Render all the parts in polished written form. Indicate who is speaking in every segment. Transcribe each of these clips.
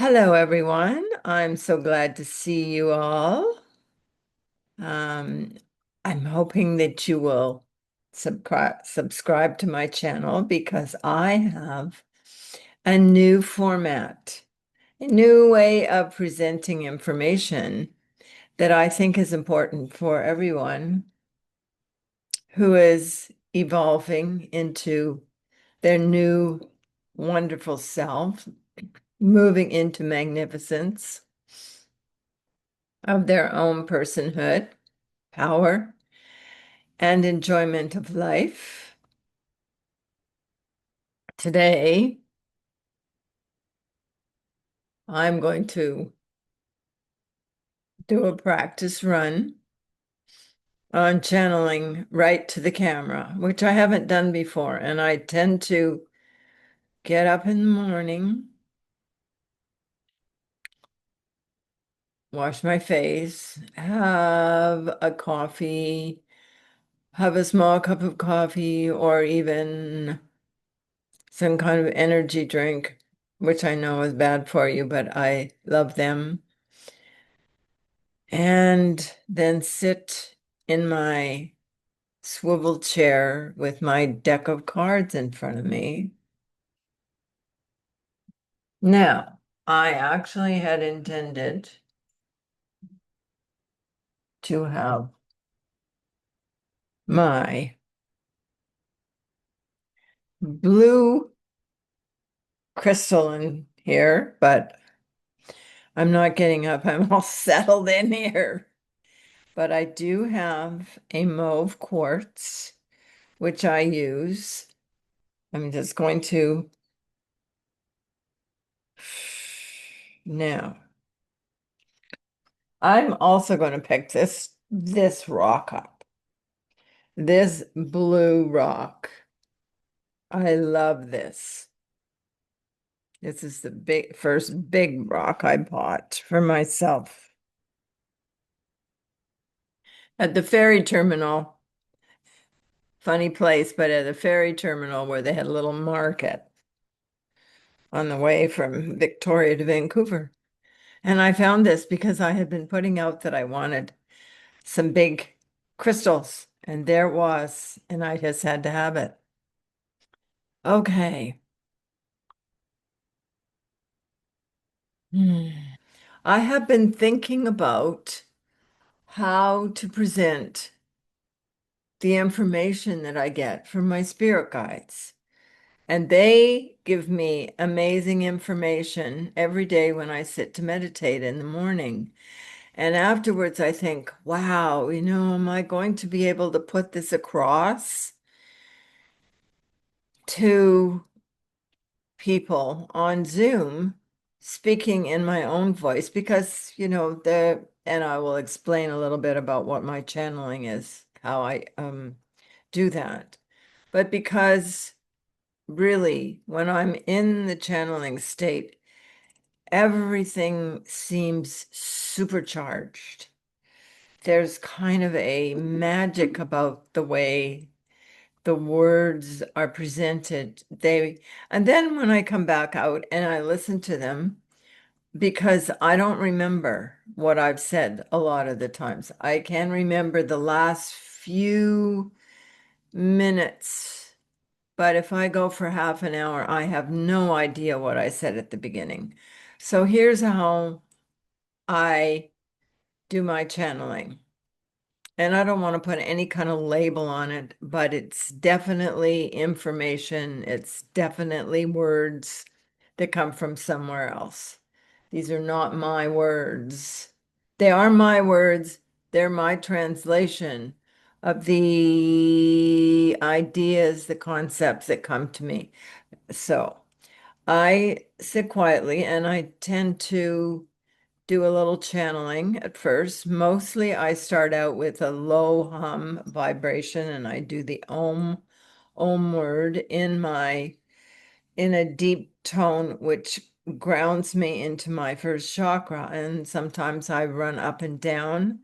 Speaker 1: Hello, everyone. I'm so glad to see you all. Um, I'm hoping that you will subscribe to my channel because I have a new format, a new way of presenting information that I think is important for everyone who is evolving into their new wonderful self, moving into magnificence of their own personhood, power, and enjoyment of life. Today, I'm going to do a practice run on channeling right to the camera, which I haven't done before. And I tend to get up in the morning, wash my face, have a coffee, have a small cup of coffee, or even some kind of energy drink, which I know is bad for you, but I love them. And then sit in my swivel chair with my deck of cards in front of me. Now, I actually had intended to have my blue crystal in here, but I'm not getting up. I'm all settled in here. But I do have a mauve quartz, which I use. I'm just going to now. I'm also going to pick this rock up. This blue rock. I love this. This is the first big rock I bought for myself at the ferry terminal. Funny place, but at a ferry terminal where they had a little market on the way from Victoria to Vancouver. And I found this because I had been putting out that I wanted some big crystals, and there it was, and I just had to have it. Okay. Hmm. I have been thinking about how to present the information that I get from my spirit guides. And they give me amazing information every day when I sit to meditate in the morning. And afterwards, I think, wow, am I going to be able to put this across to people on Zoom speaking in my own voice? Because, and I will explain a little bit about what my channeling is, how I do that. But because really, when I'm in the channeling state, everything seems supercharged. There's kind of a magic about the way the words are presented. And then when I come back out and I listen to them, because I don't remember what I've said a lot of the times. I can remember the last few minutes, but if I go for half an hour, I have no idea what I said at the beginning. So here's how I do my channeling. And I don't want to put any kind of label on it, but it's definitely information. It's definitely words that come from somewhere else. These are not my words. They are my words. They're my translation of the ideas, the concepts that come to me. So I sit quietly and I tend to do a little channeling at first. Mostly I start out with a low hum vibration and I do the om word in a deep tone, which grounds me into my first chakra. And sometimes I run up and down.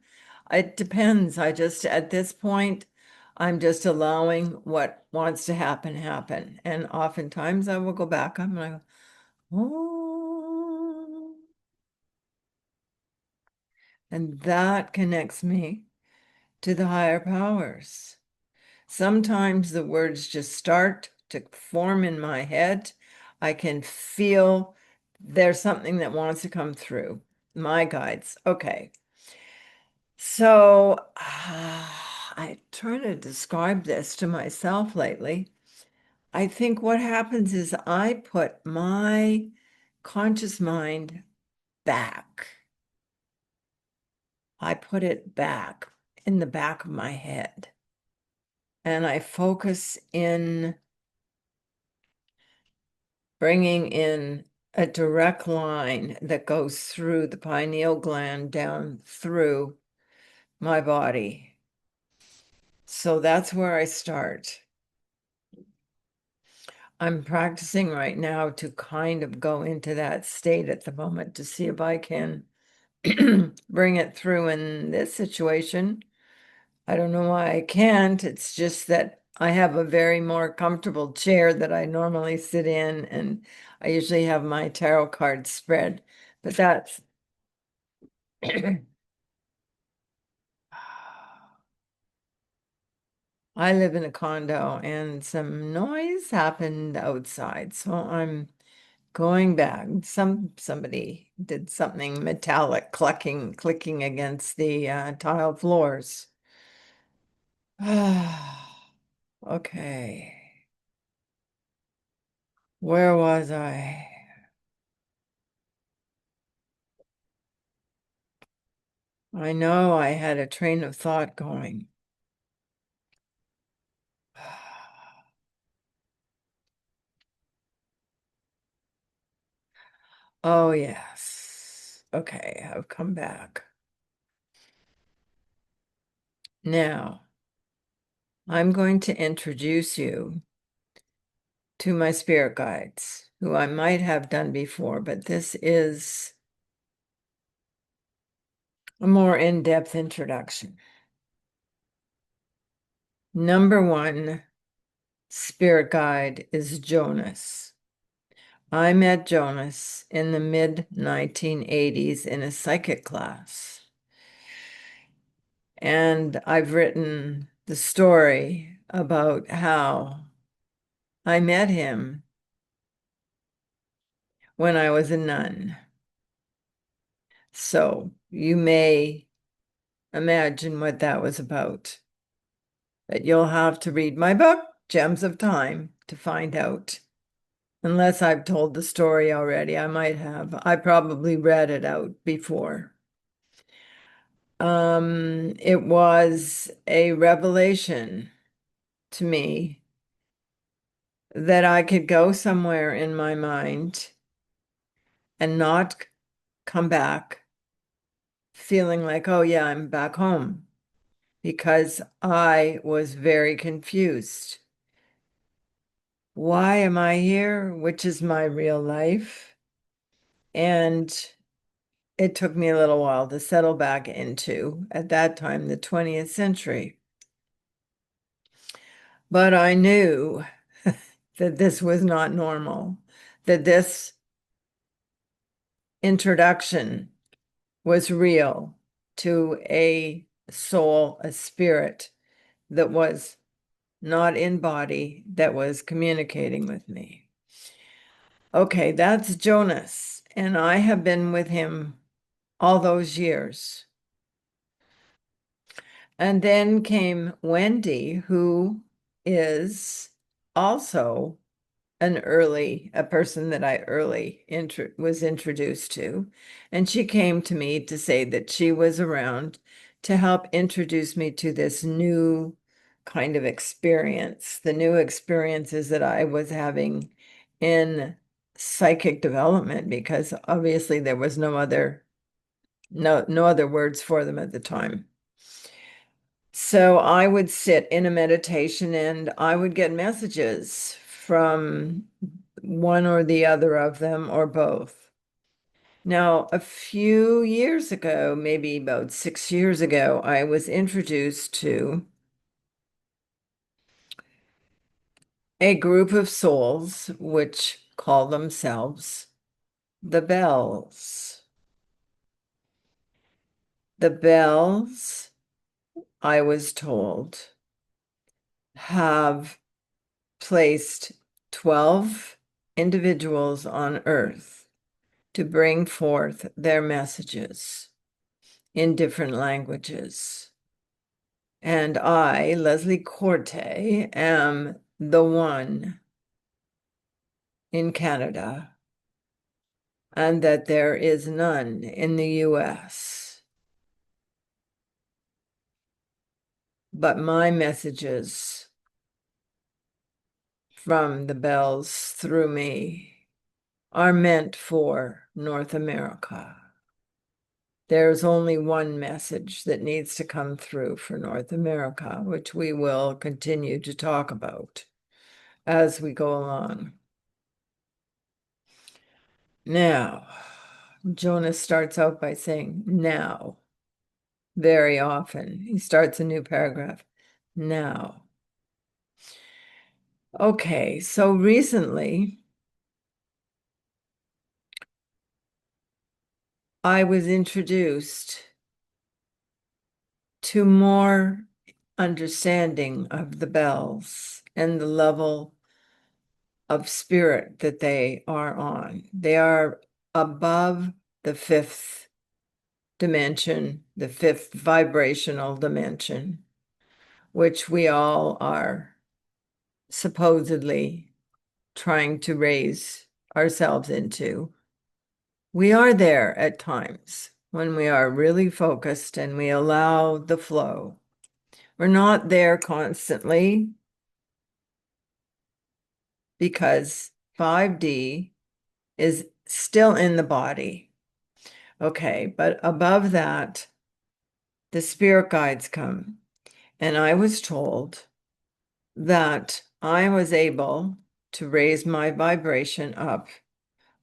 Speaker 1: It depends. At this point, I'm just allowing what wants to happen. And oftentimes I will go back up and I go, oh. And that connects me to the higher powers. Sometimes the words just start to form in my head. I can feel there's something that wants to come through. My guides. Okay. So I try to describe this to myself lately. I think what happens is I put my conscious mind back. I put it back in the back of my head. And I focus in bringing in a direct line that goes through the pineal gland down through my body. So that's where I start. I'm practicing right now to kind of go into that state at the moment to see if I can bring it through in this situation. I don't know why I can't. It's just that I have a very more comfortable chair that I normally sit in, and I usually have my tarot cards spread. But that's I live in a condo and some noise happened outside, so I'm going back. Somebody did something metallic clicking against the tile floors. Okay. Where was I? I know I had a train of thought going. Oh, yes. Okay, I've come back. Now, I'm going to introduce you to my spirit guides, who I might have done before, but this is a more in-depth introduction. Number one spirit guide is Jonas. I met Jonas in the mid-1980s in a psychic class. And I've written the story about how I met him when I was a nun. So you may imagine what that was about. But you'll have to read my book, Gems of Time, to find out. Unless I've told the story already, I might have. I probably read it out before. It was a revelation to me that I could go somewhere in my mind and not come back feeling like, oh yeah, I'm back home, because I was very confused. Why am I here? Which is my real life? And it took me a little while to settle back into, at that time, the 20th century. But I knew that this was not normal, that this introduction was real to a soul, a spirit that was not in body, that was communicating with me. Okay, that's Jonas, and I have been with him all those years. And then came Wendy, who is also a person that I early was introduced to. And she came to me to say that she was around to help introduce me to this new kind of experience, the new experiences that I was having in psychic development, because obviously there was no other words for them at the time. So I would sit in a meditation and I would get messages from one or the other of them or both. Now, a few years ago, maybe about 6 years ago, I was introduced to a group of souls which call themselves the Bells. The bells, I was told, have placed 12 individuals on Earth to bring forth their messages in different languages. And I, Leslie Corte, am the one in Canada, and that there is none in the US. But my messages from the bells through me are meant for North America. There's only one message that needs to come through for North America, which we will continue to talk about as we go along. Now, Jonas starts out by saying, now, very often. He starts a new paragraph, now. Okay, so recently, I was introduced to more understanding of the bells and the level of spirit that they are on. They are above the fifth dimension, the fifth vibrational dimension, which we all are supposedly trying to raise ourselves into. We are there at times when we are really focused and we allow the flow. We're not there constantly because 5D is still in the body. Okay, but above that, the spirit guides come. And I was told that I was able to raise my vibration up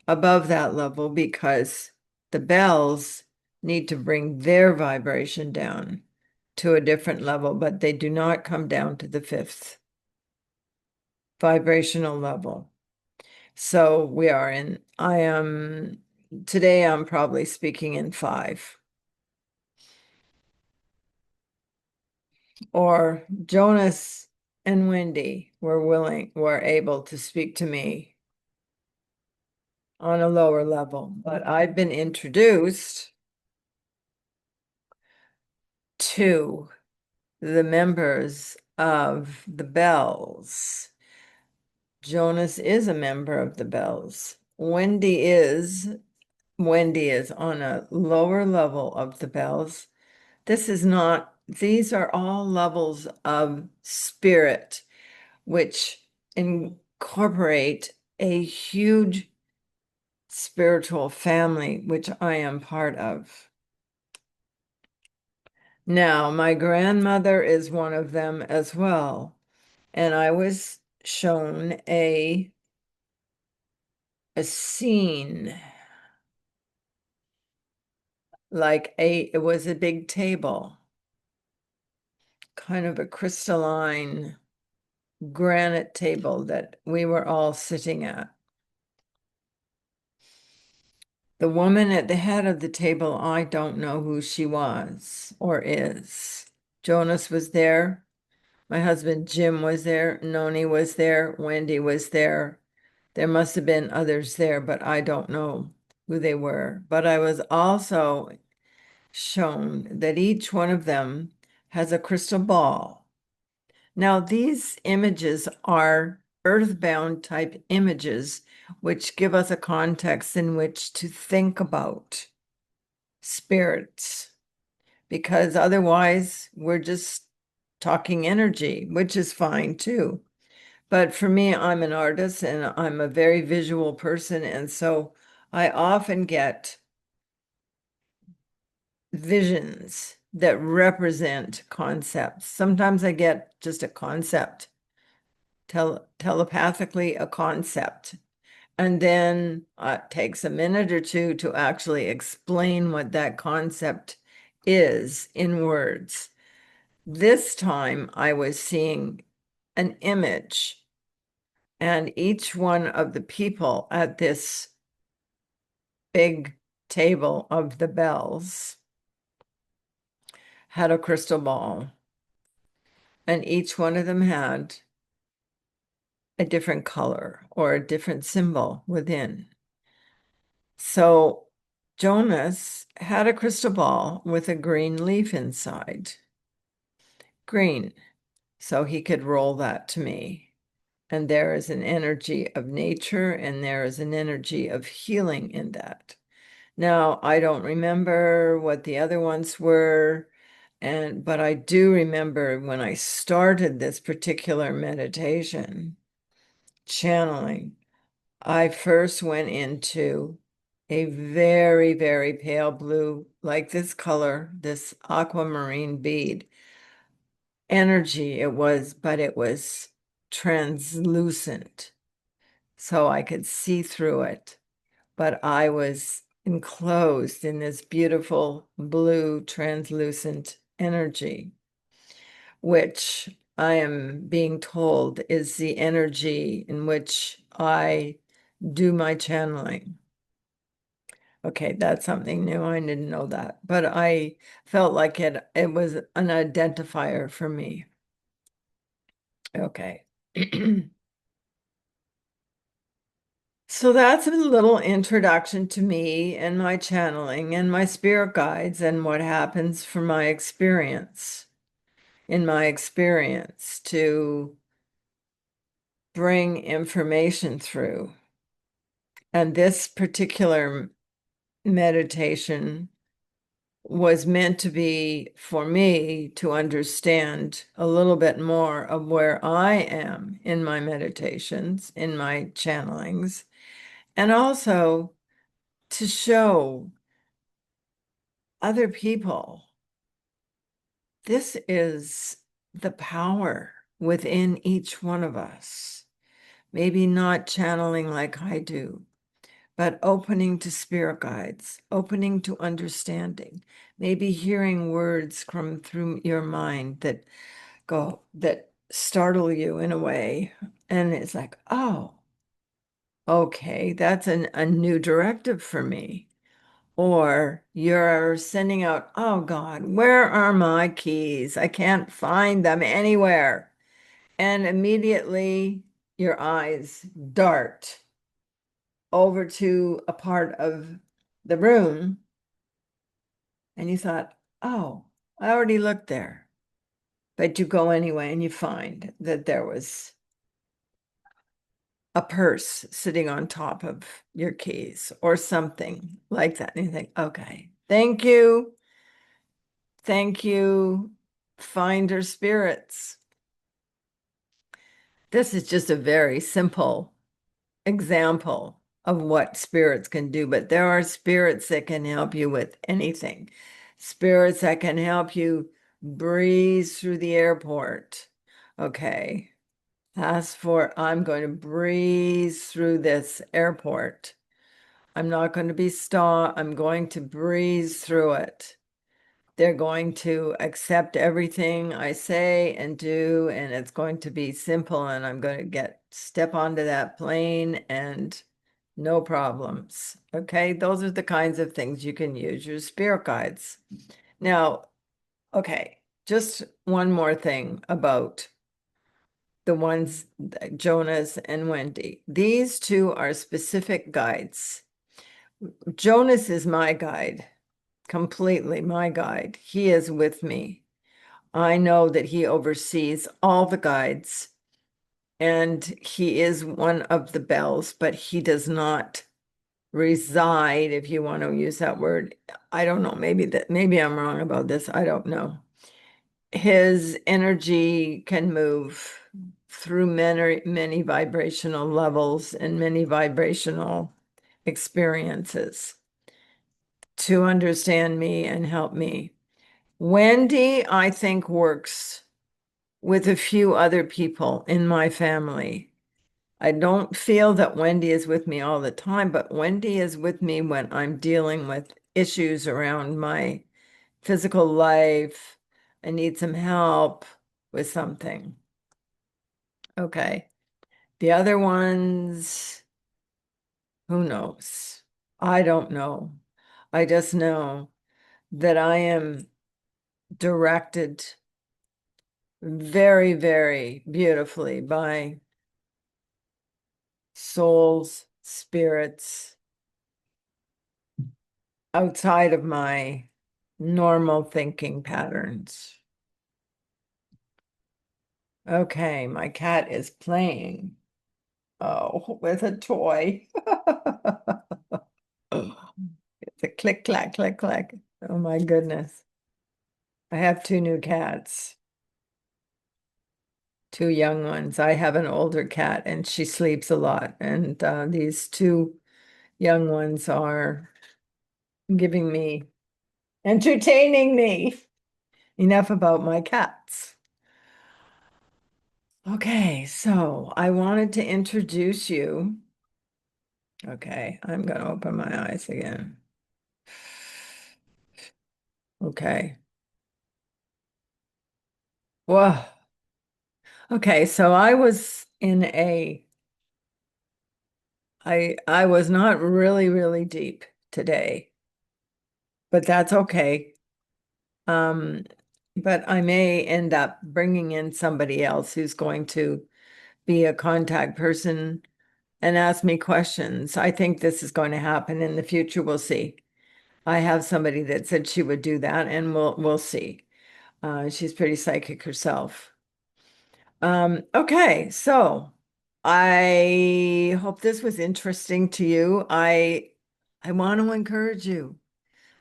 Speaker 1: above that level because the bells need to bring their vibration down to a different level, but they do not come down to the fifth vibrational level. So we are in, today I'm probably speaking in 5. Or Jonas and Wendy were able to speak to me on a lower level, but I've been introduced to the members of the Bells. Jonas is a member of the Bells. Wendy is on a lower level of the Bells. These are all levels of spirit, which incorporate a huge spiritual family, which I am part of. Now, my grandmother is one of them as well. And I was shown a scene, it was a big table, kind of a crystalline granite table that we were all sitting at. The woman at the head of the table, I don't know who she was or is. Jonas was there. My husband Jim was there. Noni was there. Wendy was there. There must have been others there, but I don't know who they were. But I was also shown that each one of them has a crystal ball. Now, these images are earthbound type images, which give us a context in which to think about spirits, because otherwise we're just talking energy, which is fine too. But for me, I'm an artist and I'm a very visual person. And so I often get visions that represent concepts. Sometimes I get just a concept, telepathically a concept. And then it takes a minute or two to actually explain what that concept is in words. This time I was seeing an image, and each one of the people at this big table of the bells had a crystal ball, and each one of them had a different color or a different symbol within. So Jonas had a crystal ball with a green leaf inside. Green. So he could roll that to me. And there is an energy of nature and there is an energy of healing in that. Now, I don't remember what the other ones were, but I do remember when I started this particular meditation, channeling, I first went into a very, very pale blue, like this color, this aquamarine bead energy it was, but it was translucent, so I could see through it. But I was enclosed in this beautiful blue translucent energy, which I am being told is the energy in which I do my channeling. Okay, that's something new. I didn't know that, but I felt like it was an identifier for me. Okay. So that's a little introduction to me and my channeling and my spirit guides and what happens from my experience, in my experience to bring information through. And this particular meditation was meant to be for me to understand a little bit more of where I am in my meditations, in my channelings, and also to show other people this is the power within each one of us. Maybe not channeling like I do, but opening to spirit guides, opening to understanding, maybe hearing words come through your mind that startle you in a way. And it's like, oh, okay, that's a new directive for me. Or you're sending out, oh God, where are my keys? I can't find them anywhere. And immediately your eyes dart over to a part of the room. And you thought, oh, I already looked there. But you go anyway and you find that there was a purse sitting on top of your keys or something like that. And you think, okay, thank you. Thank you, Finder Spirits. This is just a very simple example of what spirits can do, but there are spirits that can help you with anything. Spirits that can help you breeze through the airport. Okay. Ask for, I'm going to breeze through this airport. I'm not going to be stopped. I'm going to breeze through it. They're going to accept everything I say and do, and it's going to be simple, and I'm going to step onto that plane and no problems. Okay, those are the kinds of things you can use your spirit guides. Now, okay, just one more thing about the ones, Jonas and Wendy. These two are specific guides. Jonas is my guide, completely my guide. He is with me. I know that he oversees all the guides and he is one of the bells, but he does not reside, if you want to use that word. I don't know, maybe I'm wrong about this. I don't know. His energy can move through many vibrational levels and many vibrational experiences to understand me and help me. Wendy, I think, works with a few other people in my family. I don't feel that Wendy is with me all the time, but Wendy is with me when I'm dealing with issues around my physical life. I need some help with something. Okay. The other ones, who knows? I don't know. I just know that I am directed very, very beautifully by souls, spirits outside of my normal thinking patterns. Okay, my cat is playing. Oh, with a toy. It's a click, clack, click, clack. Oh my goodness. I have two new cats, two young ones. I have an older cat and she sleeps a lot. And these two young ones are giving me, entertaining me. Enough about my cats. Okay, so I wanted to introduce you. Okay, I'm going to open my eyes again. Okay. Whoa. Okay, so I was not really deep today, but that's okay. Um, but I may end up bringing in somebody else who's going to be a contact person and ask me questions. I think this is going to happen in the future. We'll see. I have somebody that said she would do that, and we'll see. She's pretty psychic herself. Okay, so I hope this was interesting to you. I want to encourage you.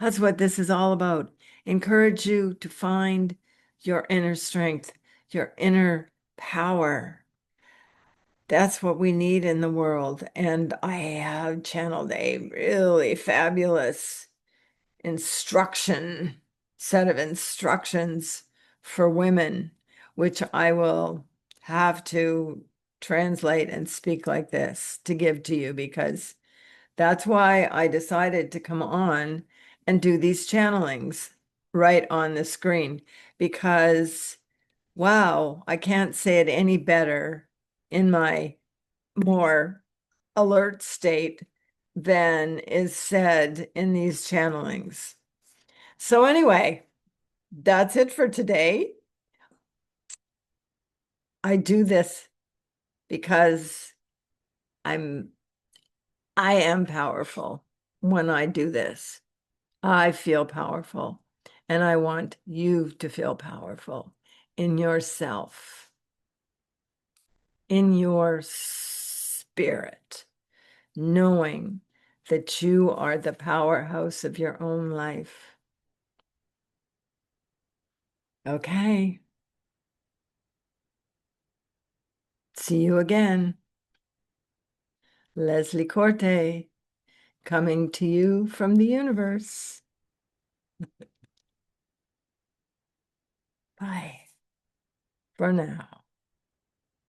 Speaker 1: That's what this is all about. Encourage you to find your inner strength, your inner power. That's what we need in the world. And I have channeled a really fabulous set of instructions for women, which I will have to translate and speak like this to give to you, because that's why I decided to come on and do these channelings right on the screen, because wow, I can't say it any better in my more alert state than is said in these channelings. So anyway, that's it for today. I do this because I'm I am powerful when I do this. I feel powerful, and I want you to feel powerful in yourself, in your spirit, knowing that you are the powerhouse of your own life. Okay. See you again. Leslie Corte, coming to you from the universe. Bye for now.